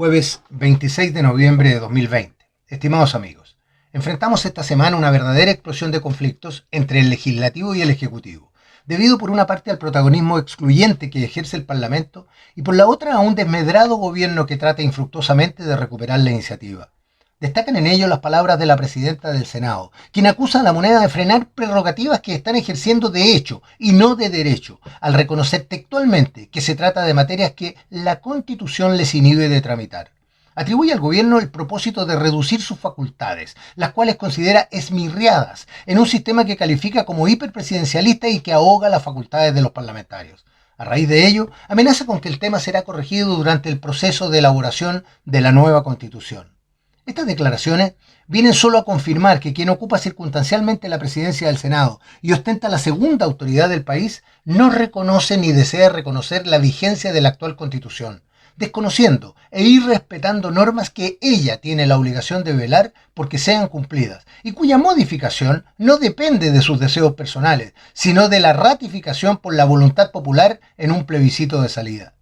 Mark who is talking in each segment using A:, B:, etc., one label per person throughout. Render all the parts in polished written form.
A: Jueves 26 de noviembre de 2020. Estimados amigos, enfrentamos esta semana una verdadera explosión de conflictos entre el legislativo y el ejecutivo, debido por una parte al protagonismo excluyente que ejerce el Parlamento y por la otra a un desmedrado gobierno que trata infructuosamente de recuperar la iniciativa. Destacan en ello las palabras de la presidenta del Senado, quien acusa a la moneda de frenar prerrogativas que están ejerciendo de hecho y no de derecho, al reconocer textualmente que se trata de materias que la Constitución les inhibe de tramitar. Atribuye al gobierno el propósito de reducir sus facultades, las cuales considera esmirriadas en un sistema que califica como hiperpresidencialista y que ahoga las facultades de los parlamentarios. A raíz de ello, amenaza con que el tema será corregido durante el proceso de elaboración de la nueva Constitución. Estas declaraciones vienen solo a confirmar que quien ocupa circunstancialmente la presidencia del Senado y ostenta la segunda autoridad del país no reconoce ni desea reconocer la vigencia de la actual Constitución, desconociendo e irrespetando normas que ella tiene la obligación de velar porque sean cumplidas y cuya modificación no depende de sus deseos personales, sino de la ratificación por la voluntad popular en un plebiscito de salida.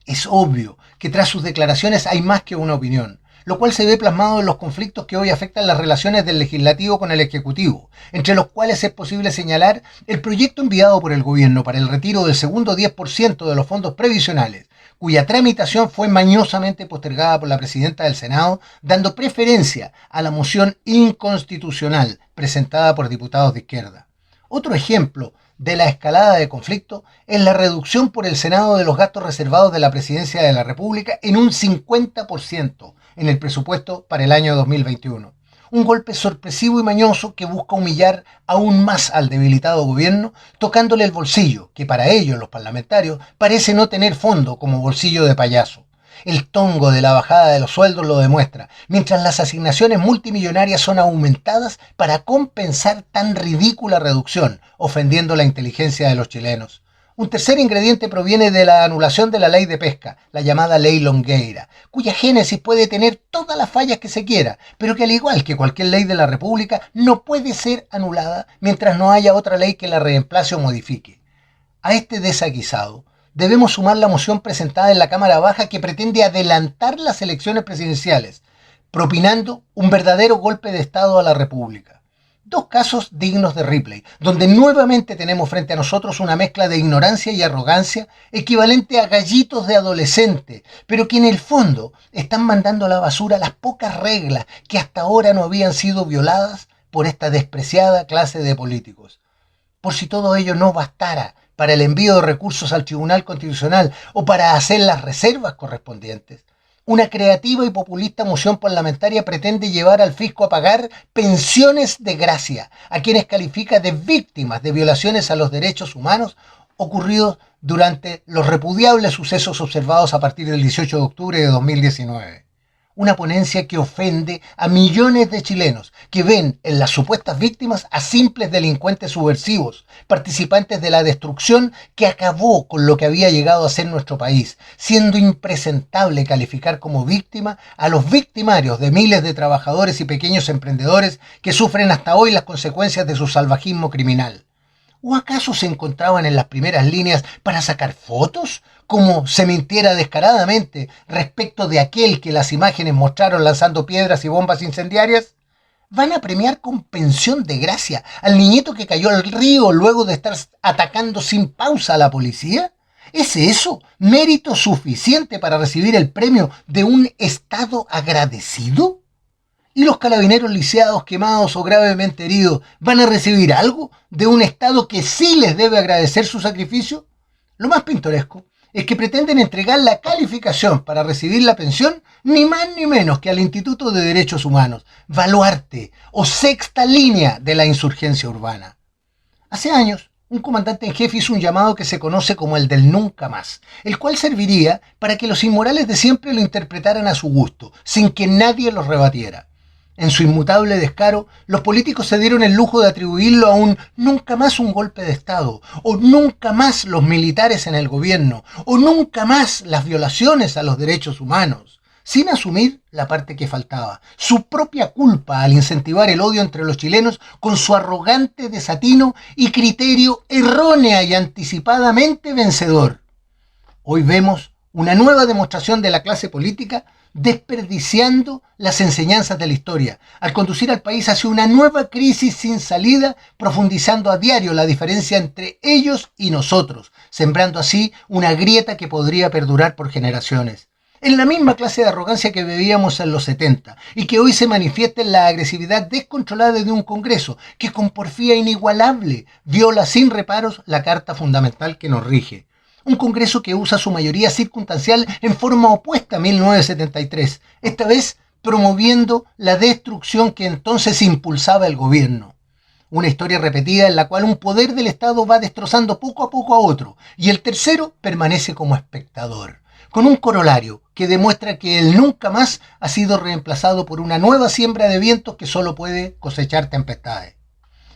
A: Es obvio que tras sus declaraciones hay más que una opinión, lo cual se ve plasmado en los conflictos que hoy afectan las relaciones del legislativo con el ejecutivo, entre los cuales es posible señalar el proyecto enviado por el gobierno para el retiro del segundo 10% de los fondos previsionales, cuya tramitación fue mañosamente postergada por la presidenta del Senado, dando preferencia a la moción inconstitucional presentada por diputados de izquierda. Otro ejemplo de la escalada de conflicto es la reducción por el Senado de los gastos reservados de la Presidencia de la República en un 50% en el presupuesto para el año 2021. Un golpe sorpresivo y mañoso que busca humillar aún más al debilitado gobierno, tocándole el bolsillo, que para ellos, los parlamentarios, parece no tener fondo como bolsillo de payaso. El tongo de la bajada de los sueldos lo demuestra, mientras las asignaciones multimillonarias son aumentadas para compensar tan ridícula reducción, ofendiendo la inteligencia de los chilenos. Un tercer ingrediente proviene de la anulación de la ley de pesca, la llamada ley Longueira, cuya génesis puede tener todas las fallas que se quiera, pero que al igual que cualquier ley de la República, no puede ser anulada mientras no haya otra ley que la reemplace o modifique. A este desaguisado debemos sumar la moción presentada en la Cámara Baja que pretende adelantar las elecciones presidenciales, propinando un verdadero golpe de Estado a la República. Dos casos dignos de Ripley, donde nuevamente tenemos frente a nosotros una mezcla de ignorancia y arrogancia equivalente a gallitos de adolescente, pero que en el fondo están mandando a la basura las pocas reglas que hasta ahora no habían sido violadas por esta despreciada clase de políticos. Por si todo ello no bastara para el envío de recursos al Tribunal Constitucional o para hacer las reservas correspondientes, una creativa y populista moción parlamentaria pretende llevar al fisco a pagar pensiones de gracia a quienes califica de víctimas de violaciones a los derechos humanos ocurridos durante los repudiables sucesos observados a partir del 18 de octubre de 2019. Una ponencia que ofende a millones de chilenos que ven en las supuestas víctimas a simples delincuentes subversivos, participantes de la destrucción que acabó con lo que había llegado a ser nuestro país, siendo impresentable calificar como víctima a los victimarios de miles de trabajadores y pequeños emprendedores que sufren hasta hoy las consecuencias de su salvajismo criminal. ¿O acaso se encontraban en las primeras líneas para sacar fotos? Como se mintiera descaradamente respecto de aquel que las imágenes mostraron lanzando piedras y bombas incendiarias. ¿Van a premiar con pensión de gracia al niñito que cayó al río luego de estar atacando sin pausa a la policía? ¿Es eso mérito suficiente para recibir el premio de un Estado agradecido? ¿Y los carabineros lisiados, quemados o gravemente heridos van a recibir algo de un Estado que sí les debe agradecer su sacrificio? Lo más pintoresco es que pretenden entregar la calificación para recibir la pensión ni más ni menos que al Instituto de Derechos Humanos, baluarte o sexta línea de la insurgencia urbana. Hace años, un comandante en jefe hizo un llamado que se conoce como el del nunca más, el cual serviría para que los inmorales de siempre lo interpretaran a su gusto, sin que nadie los rebatiera. En su inmutable descaro, los políticos se dieron el lujo de atribuirlo a un nunca más un golpe de Estado, o nunca más los militares en el gobierno, o nunca más las violaciones a los derechos humanos, sin asumir la parte que faltaba, su propia culpa al incentivar el odio entre los chilenos con su arrogante desatino y criterio errónea y anticipadamente vencedor. Hoy vemos una nueva demostración de la clase política desperdiciando las enseñanzas de la historia, al conducir al país hacia una nueva crisis sin salida, profundizando a diario la diferencia entre ellos y nosotros, sembrando así una grieta que podría perdurar por generaciones. En la misma clase de arrogancia que vivíamos en los 70 y que hoy se manifiesta en la agresividad descontrolada de un Congreso que con porfía inigualable viola sin reparos la Carta Fundamental que nos rige. Un Congreso que usa su mayoría circunstancial en forma opuesta a 1973, esta vez promoviendo la destrucción que entonces impulsaba el gobierno. Una historia repetida en la cual un poder del Estado va destrozando poco a poco a otro y el tercero permanece como espectador, con un corolario que demuestra que el nunca más ha sido reemplazado por una nueva siembra de vientos que solo puede cosechar tempestades.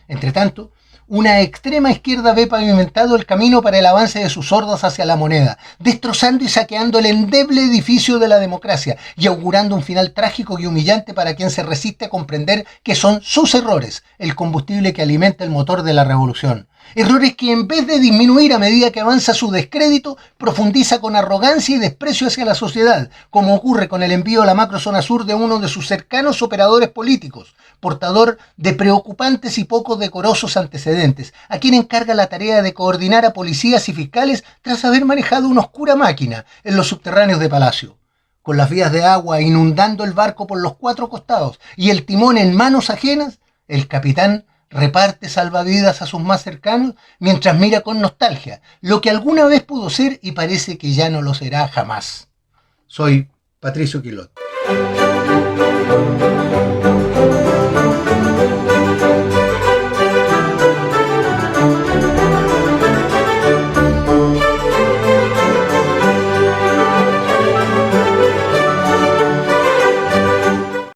A: Entre tanto, una extrema izquierda ve pavimentado el camino para el avance de sus hordas hacia la moneda, destrozando y saqueando el endeble edificio de la democracia y augurando un final trágico y humillante para quien se resiste a comprender que son sus errores el combustible que alimenta el motor de la revolución. Errores que en vez de disminuir a medida que avanza su descrédito, profundiza con arrogancia y desprecio hacia la sociedad, como ocurre con el envío a la macrozona sur de uno de sus cercanos operadores políticos, portador de preocupantes y poco decorosos antecedentes, a quien encarga la tarea de coordinar a policías y fiscales tras haber manejado una oscura máquina en los subterráneos de Palacio. Con las vías de agua inundando el barco por los cuatro costados y el timón en manos ajenas, el capitán reparte salvavidas a sus más cercanos mientras mira con nostalgia lo que alguna vez pudo ser y parece que ya no lo será jamás. Soy Patricio Quilot.